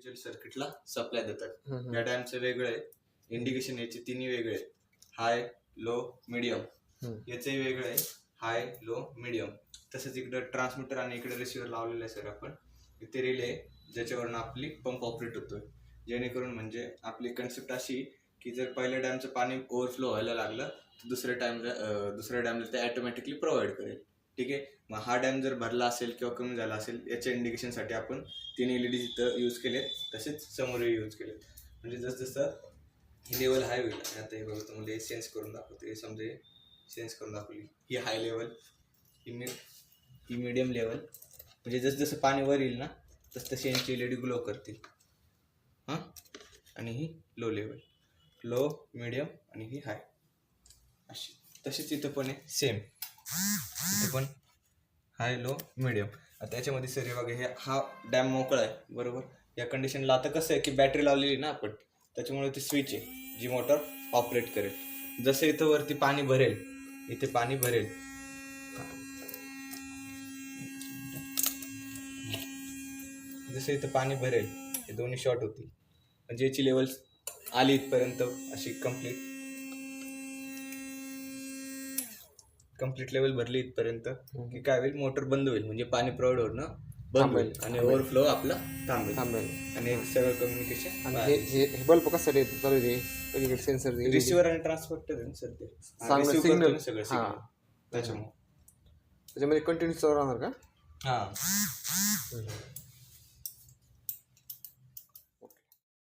Individual सर्किटला supply देतात. या डॅमचं वेगळं आहे, इंडिकेशन याचे तिन्ही वेगळे आहेत, हाय लो मिडियम. याचंही वेगळं आहे, हाय लो मिडियम. तसंच इकडं ट्रान्समीटर आणि इकडे रिसिव्हर लावलेलं आहे सर आपण. इथे रिले ज्याच्यावरून आपली पंप ऑपरेट होतोय, जेणेकरून म्हणजे आपली कन्सेप्ट अशी की जर पहिल्या डॅमचं पाणी ओव्हरफ्लो व्हायला लागलं तर दुसऱ्या डॅमला ते ऑटोमॅटिकली प्रोव्हाइड करेल. ठीक आहे. मग हा डॅम जर भरला असेल किंवा कमी झाला असेल याच्या इंडिकेशनसाठी आपण 3 LED तिथं यूज केलेत, तसेच समोरही यूज केलेत. म्हणजे जसं ही लेवल हाय होईल. आता हे बघा तुम्हाला सेन्स करून दाखवतो, हे समजा सेन्स करून दाखवली. ही हाय लेवल, ही मिडियम लेवल. म्हणजे जसं पाणी वर येईल ना तशी यांची LED ग्लो करतील. हां, आणि ही लो लेवल, लो मिडियम आणि ही हाय अशी. तशीच इथं पण आहे सेम, इथं पण हाय लो मिडियम. आता याच्यामध्ये सर हे बघा, हा डॅम मोकळा आहे बरोबर. या कंडिशनला आता कसं आहे की बॅटरी लावलेली ना आपण, त्याच्यामुळे ती स्विच आहे जी मोटर ऑपरेट करेल. जसं इथं वरती पाणी भरेल, इथे पाणी भरेल, जसं इथं पाणी भरेल हे दोन्ही शॉर्ट होतील. म्हणजे याची लेवल आली इथपर्यंत अशी कंप्लीट लेवल भरली इथपर्यंत की काय होईल, मोटर बंद होईल. म्हणजे पाणी प्रोव्हाइड होणं बंद होईल आणि ओव्हरफ्लो आपला थांबेल आणि सगळं कम्युनिकेशन. आणि हे बल्ब कशासाठी चालू आहे? पलीकडे सेन्सर रिसिव्हर आणि ट्रान्सफर आहे सर, ते सिग्नल सगळं सिग्नल त्याच्यामुळे त्याच्यामध्ये कंटिन्यू चालू राहणार का? हां.